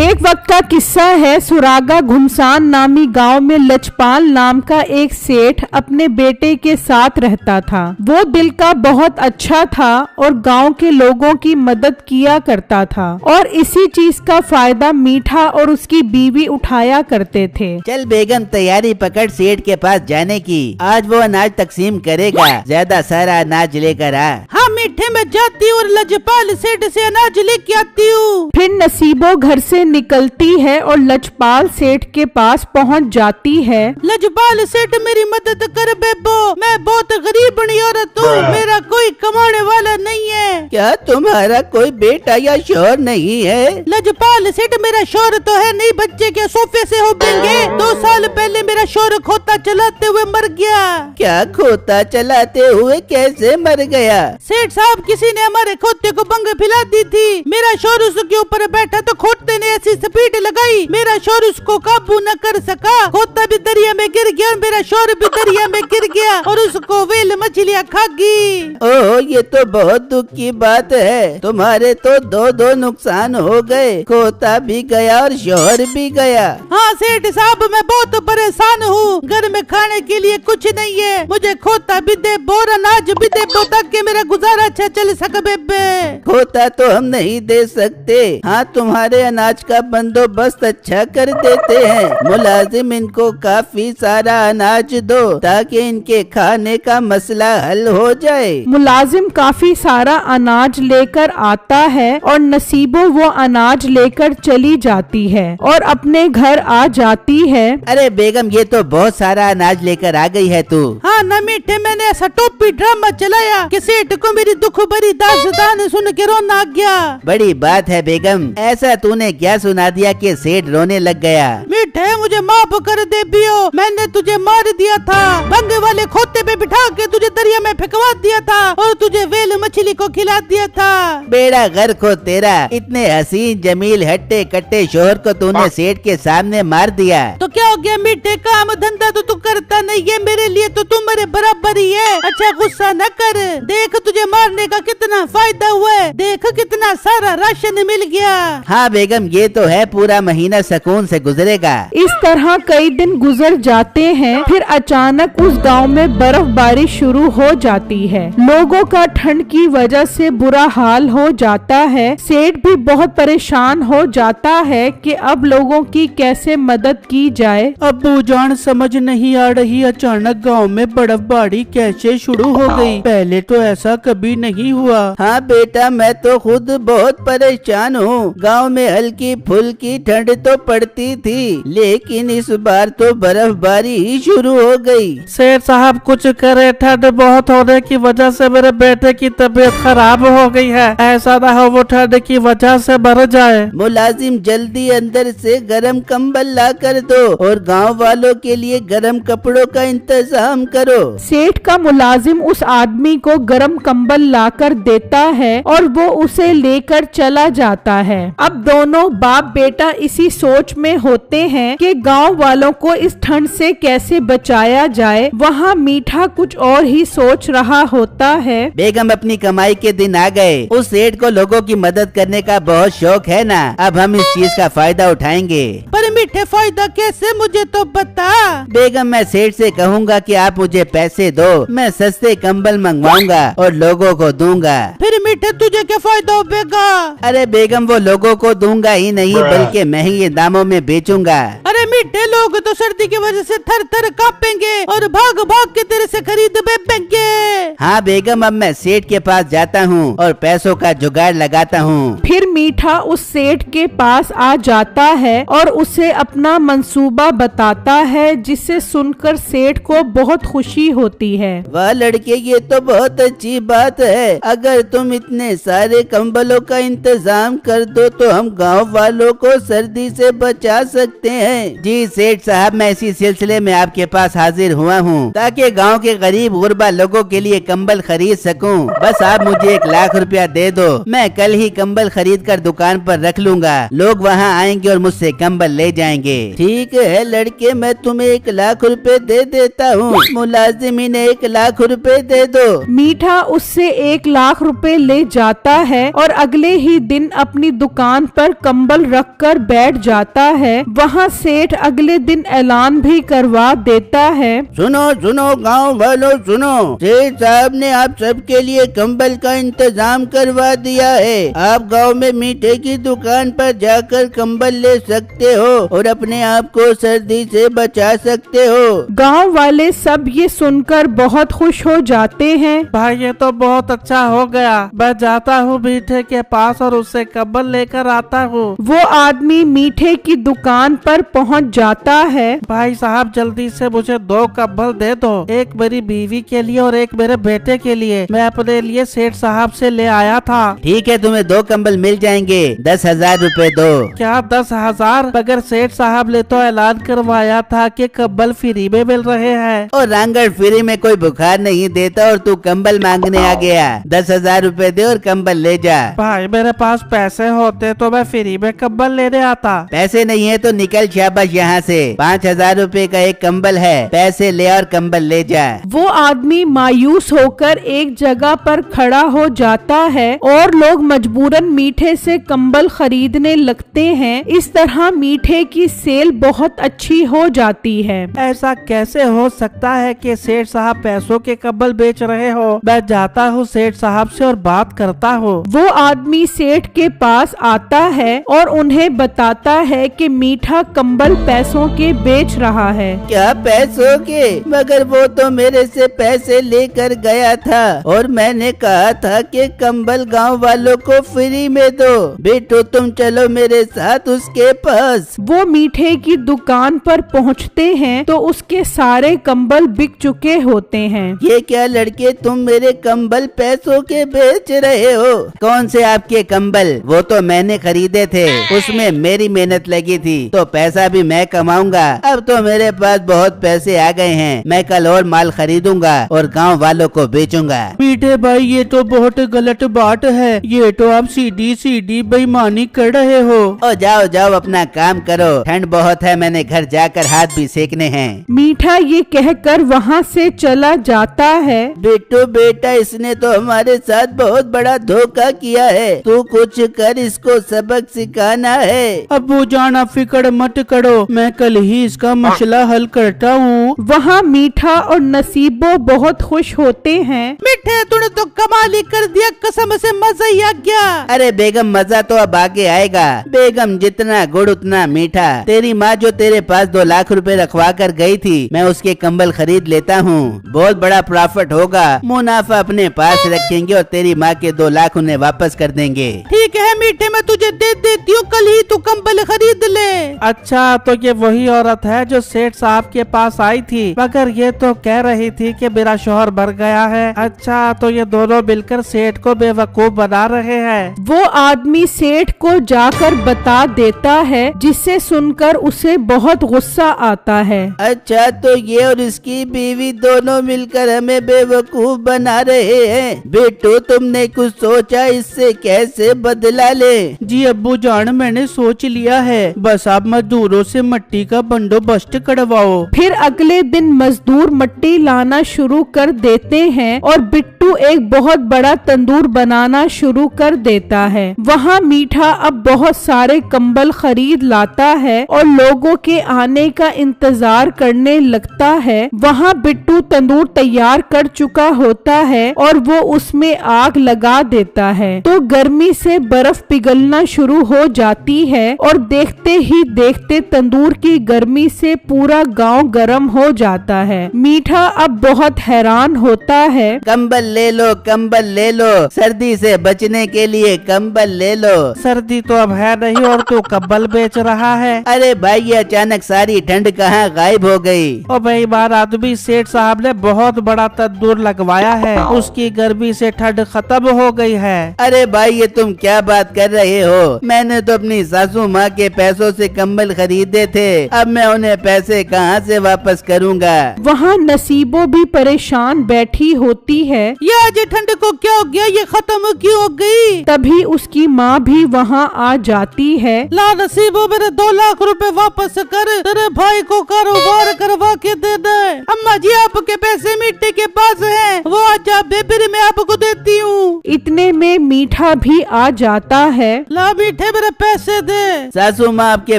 एक वक्त का किस्सा है। सुरागा घुमसान नामी गांव में लचपाल नाम का एक सेठ अपने बेटे के साथ रहता था। वो दिल का बहुत अच्छा था और गांव के लोगों की मदद किया करता था और इसी चीज का फायदा मीठा और उसकी बीवी उठाया करते थे। चल बेगम, तैयारी पकड़ सेठ के पास जाने की। आज वो अनाज तकसीम करेगा, ज्यादा सारा अनाज लेकर आ। हाँ मीठे, में जाती हूँ और लजपाल सेठ से अनाज लेके आती हूँ। फिर नसीबो घर से निकलती है और लजपाल सेठ के पास पहुंच जाती है। लजपाल सेठ, मेरी मदद कर बेबो, मैं बहुत गरीब औरत हूँ, मेरा कोई कमाने वाला नहीं है। क्या तुम्हारा कोई बेटा या शौहर नहीं है? लजपाल सेठ, मेरा शौहर तो है नहीं, बच्चे के सोफे से हो बेंगे। 2 साल पहले मेरा शौहर खोता चलाते हुए मर गया। क्या खोता चलाते हुए कैसे मर गया? सेठ साहब, किसी ने हमारे खोते को बंग फैला दी थी। मेरा शौहर उसके ऊपर बैठा तो खोते ने ऐसी स्पीड लगाई, मेरा शौहर उसको काबू न कर सका। खोता भी दरिया में गिर गया, मेरा शौहर भी दरिया में गिर गया और उसको व्हेल मछलियाँ खा गई। ओह, ये तो बहुत दुख की बात है। तुम्हारे तो दो नुकसान हो गए, खोता भी गया और शौहर भी गया। हाँ सेठ साहब, मैं बहुत परेशान हूँ। घर में खाने के लिए कुछ नहीं है, मुझे खोता भी दे, बोर अनाज भी दे, ताकि मेरा गुजारा अच्छा चल सके बेबे। खोता तो हम नहीं दे सकते। हाँ, तुम्हारे अनाज का बंदोबस्त अच्छा कर देते हैं। मुलाजिम, इनको काफी सारा अनाज दो ताकि इनके खाने का मसला हल हो जाए। मुलाजिम काफी सारा अनाज लेकर आता है और नसीबो वो अनाज लेकर चली जाती है और अपने घर आ जाती है। अरे बेगम, ये तो बहुत सारा अनाज लेकर आ गई है तू। हाँ न मीठे, मैंने ऐसा टोपी ड्रामा चलाया कि सेठ को मेरी दुख भरी दास्तान सुन के रोना आ गया। बड़ी बात है बेगम, ऐसा तूने क्या सुना दिया कि सेठ रोने लग गया? मीठे, मुझे माफ कर दे बियो, मैंने तुझे मार दिया था, बंगे वाले खोते पे बिठा के तुझे दरिया में फेंकवा दिया था और तुझे व्हेल मछली को खिला दिया था। बेड़ा गर्क हो तेरा, इतने हसीन जमील हट्टे कट्टे शोहर को तूने सेठ के सामने मार दिया। तो क्या हो गया मीठे, काम धंधा तो तू करता नहीं है, मेरे लिए तो तू मेरे बराबर ही है। अच्छा गुस्सा न कर, देख तुझे मारने का कितना फायदा हुआ है, देख कितना सारा राशन मिल गया। हाँ बेगम, ये तो है, पूरा महीना सुकून से गुजरेगा। इस तरह कई दिन गुजर जाते हैं। फिर अचानक उस गांव में बर्फबारी शुरू हो जाती है। लोगों का ठंड की वजह से बुरा हाल हो जाता है। सेठ भी बहुत परेशान हो जाता है कि अब लोगों की कैसे मदद की जाए। अब्बू जान, समझ नहीं आ रही, अचानक गांव में बर्फबारी कैसे शुरू हो गई, पहले तो ऐसा कभी नहीं हुआ। हाँ बेटा, मैं तो खुद बहुत परेशान हूँ। गांव में हल्की फुल्की ठंड तो पड़ती थी, लेकिन इस बार तो बर्फबारी ही शुरू हो गई। सेठ साहब कुछ करे, ठंड बहुत होने की वजह से मेरे बेटे की तबीयत खराब हो गई है, ऐसा ना हो वो ठंड की वजह से मर जाए। मुलाजिम, जल्दी अंदर से गरम कंबल ला कर दो और गांव वालों के लिए गरम कपड़ों का इंतजाम करो। सेठ का मुलाजिम उस आदमी को गरम कंबल लाकर देता है और वो उसे लेकर चला जाता है। अब दोनों बाप बेटा इसी सोच में होते हैं कि गांव वालों को इस ठंड से कैसे बचाया जाए। वहाँ मीठा कुछ और ही सोच रहा होता है। बेगम, अपनी कमाई के दिन आ गए। उस सेठ को लोगों की मदद करने का बहुत शौक है ना, अब हम इस चीज का फायदा उठाएंगे। पर मीठे, फायदा कैसे, मुझे तो बता। बेगम, मैं सेठ से कहूँगा कि आप मुझे पैसे दो, मैं सस्ते कंबल मंगवाऊंगा और लोगों को दूंगा। फिर मीठे, तुझे क्या फायदा होगा? अरे बेगम, वो लोगों को दूंगा ही नहीं बल्कि महंगे दामों में बेचूंगा। अरे मीठे, लोग तो सर्दी की वजह से थर थर कांपेंगे और भाग भाग के तेरे से खरीद बेचेंगे। हाँ बेगम, अब मैं सेठ के पास जाता हूँ और पैसों का जुगाड़ लगाता हूँ। फिर मीठा उस सेठ के पास आ जाता है और उसे अपना मंसूबा बताता है, जिसे सुनकर सेठ को बहुत खुशी होती है। वाह लड़के, ये तो बहुत अच्छी बात है। अगर तुम इतने सारे कंबलों का इंतजाम कर दो तो हम गांव वाले वालों को सर्दी से बचा सकते हैं। जी सेठ साहब, मैं इसी सिलसिले में आपके पास हाजिर हुआ हूँ ताकि गांव के गरीब गुरबा लोगों के लिए कंबल खरीद सकूं। बस आप मुझे 1 लाख रुपया दे दो, मैं कल ही कंबल खरीद कर दुकान पर रख लूंगा। लोग वहाँ आएंगे और मुझसे कंबल ले जाएंगे। ठीक है लड़के, मैं तुम्हें 1 लाख रुपए दे देता हूँ। मुलाजिम इन्हें 1 लाख रुपए दे दो। मीठा उससे 1 लाख रुपए ले जाता है और अगले ही दिन अपनी दुकान पर कंबल रखकर बैठ जाता है। वहाँ सेठ अगले दिन ऐलान भी करवा देता है। सुनो सुनो गांव वालों सुनो, सेठ साहब ने आप सबके लिए कंबल का इंतजाम करवा दिया है। आप गांव में मीठे की दुकान पर जाकर कंबल ले सकते हो और अपने आप को सर्दी से बचा सकते हो। गांव वाले सब ये सुनकर बहुत खुश हो जाते हैं। भाई ये तो बहुत अच्छा हो गया, मैं जाता हूँ मीठे के पास और उससे कंबल लेकर आता हूँ। वो आदमी मीठे की दुकान पर पहुँच जाता है। भाई साहब जल्दी से मुझे 2 कंबल दे दो, एक मेरी बीवी के लिए और एक मेरे बेटे के लिए। मैं अपने लिए सेठ साहब से ले आया था। ठीक है, तुम्हें 2 कंबल मिल जाएंगे, 10,000 रुपए दो। क्या 10,000? मगर सेठ साहब ने तो ऐलान करवाया था कि कंबल फ्री में मिल रहे हैं। और रांगड़ फ्री में कोई बुखार नहीं देता और तू कंबल मांगने आ गया। 10,000 रुपए दे और कंबल ले जा। भाई मेरे पास पैसे होते तो मैं फ्री में कंबल लेने आता। पैसे नहीं है तो निकल शाबाश यहाँ से। 5,000 रुपए का एक कंबल है, पैसे ले और कंबल ले जा। वो आदमी मायूस होकर एक जगह पर खड़ा हो जाता है और लोग मजबूरन मीठे से कंबल खरीदने लगते हैं। इस तरह मीठे की सेल बहुत अच्छी हो जाती है। ऐसा कैसे हो सकता है कि सेठ साहब पैसों के कंबल बेच रहे हो? मैं जाता हूँ सेठ साहब से और बात करता हूँ। वो आदमी सेठ के पास आता है और उन्हें बताता है कि मीठा कंबल पैसों के बेच रहा है। क्या पैसों के? मगर वो तो मेरे से पैसे लेकर गया था और मैंने कहा था कि कंबल गांव वालों को फ्री में दो। बेटो तुम चलो मेरे साथ उसके पास। वो मीठे की दुकान पर पहुंचते हैं तो उसके सारे कंबल बिक चुके होते हैं। ये क्या लड़के, तुम मेरे कंबल पैसों के बेच रहे हो? कौन से आपके कंबल? वो तो मैंने खरीदे थे, उसमें मेरी मेहनत लगी थी, तो पैसा भी मैं कमाऊंगा। अब तो मेरे पास बहुत पैसे आ गए हैं, मैं कल और माल खरीदूंगा और गांव वालों को बेचूंगा। मीठे भाई ये तो बहुत गलत बात है, ये तो आप सीधी बेईमानी कर रहे हो। ओ जाओ जाओ अपना काम करो, ठंड बहुत है, मैंने घर जाकर हाथ भी सेकने हैं। मीठा ये कहकर वहाँ से चला जाता है। बेटो बेटा, इसने तो हमारे साथ बहुत बड़ा धोखा किया है, तू कुछ कर, इसको सबक सिखाना है। अब्बू जान आप फिक्र मत करो, मैं कल ही इसका मसला हल करता हूँ। वहाँ मीठा और नसीबो बहुत खुश होते हैं। मीठे तूने तो कमाल ही कर दिया, कसम से मजा ही आ गया। अरे बेगम मजा तो अब आगे आएगा। बेगम जितना गुड़ उतना मीठा। तेरी माँ जो तेरे पास 2 लाख रुपए रखवा कर गई थी, मैं उसके कंबल खरीद लेता हूँ, बहुत बड़ा प्रॉफिट होगा। मुनाफा अपने पास रखेंगे और तेरी माँ के 2 लाख उन्हें वापस कर देंगे। ठीक है मीठे, मैं तुझे दे देती हूँ, कल ही तू कंबल खरीद ले। अच्छा तो ये वही औरत है जो सेठ साहब के पास आई थी, मगर ये तो कह रही थी कि मेरा शौहर मर गया है। अच्छा तो ये दोनों मिलकर सेठ को बेवकूफ बना रहे हैं। वो आदमी सेठ को जाकर बता देता है, जिसे सुनकर उसे बहुत गुस्सा आता है। अच्छा तो ये और इसकी बीवी दोनों मिलकर हमें बेवकूफ बना रहे हैं। बेटो तुमने कुछ सोचा इससे कैसे बदला ले? जी अब्बू जान मैंने सोच लिया है, बस आप मजदूरों से मिट्टी का बंदोबस्त करवाओ। फिर अगले दिन मजदूर मिट्टी लाना शुरू कर देते हैं और बिट्टू एक बहुत बड़ा तंदूर बनाना शुरू कर देता है। वहाँ मीठा अब बहुत सारे कंबल खरीद लाता है और लोगों के आने का इंतजार करने लगता है। वहाँ बिट्टू तंदूर तैयार कर चुका होता है और वो उसमें आग लगा देता है, तो गर्मी से बर्फ पिघलना शुरू हो जाती है और देखते ही देखते तंदूर की गर्मी से पूरा गांव गर्म हो जाता है। मीठा अब बहुत हैरान होता है। कंबल ले लो, कंबल ले लो, सर्दी से बचने के लिए कंबल ले लो। सर्दी तो अब है नहीं और तू कंबल बेच रहा है। अरे भाई अचानक सारी ठंड कहाँ गायब हो गई? ओ भाई बार आदमी सेठ साहब ने बहुत बड़ा तंदूर लगवाया है, उसकी गर्मी से ठंड खत्म हो गई है। अरे भाई ये तुम क्या बात कर रहे हो? मैंने तो अपनी सासू माँ के पैसों से कंबल खरीदे थे, अब मैं उन्हें पैसे कहाँ से वापस करूँगा। वहाँ नसीबो भी परेशान बैठी होती है। ये आज ठंड को क्या हो गया, ये खत्म क्यों हो गई। तभी उसकी माँ भी वहाँ आ जाती है। ला नसीबो मेरे 2 लाख रुपए वापस कर, तेरे भाई को कारोबार करवा के दे दे। अम्मा जी आपके पैसे मीठे के पास हैं, वो आज आप बेबी मैं आपको देती हूँ। इतने में मीठा भी आ जाता है। ला मीठे मेरे पैसे दे। सासू माँ आपके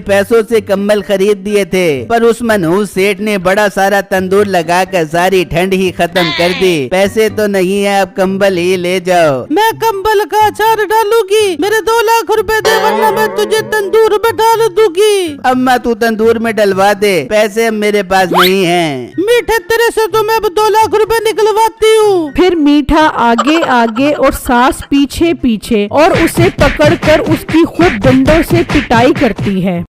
पैसों से कंबल खरीद दिए थे, पर उस मनहूस सेठ ने बड़ा सारा तंदूर लगाकर सारी ठंड ही खत्म कर दी। पैसे तो नहीं है, अब कंबल ही ले जाओ। मैं कंबल का अचार डालूंगी, मेरे 2 लाख रुपए दे वरना मैं तुझे तंदूर में डाल दूंगी। अम्मा तू तंदूर में डलवा दे, पैसे अब मेरे पास नहीं हैं। मीठे तेरे से तो मैं अब 2 लाख रुपए निकलवाती हूँ। फिर मीठा आगे आगे और सास पीछे पीछे और उसे पकड़कर उसकी खूब डंडों से पिटाई करती है।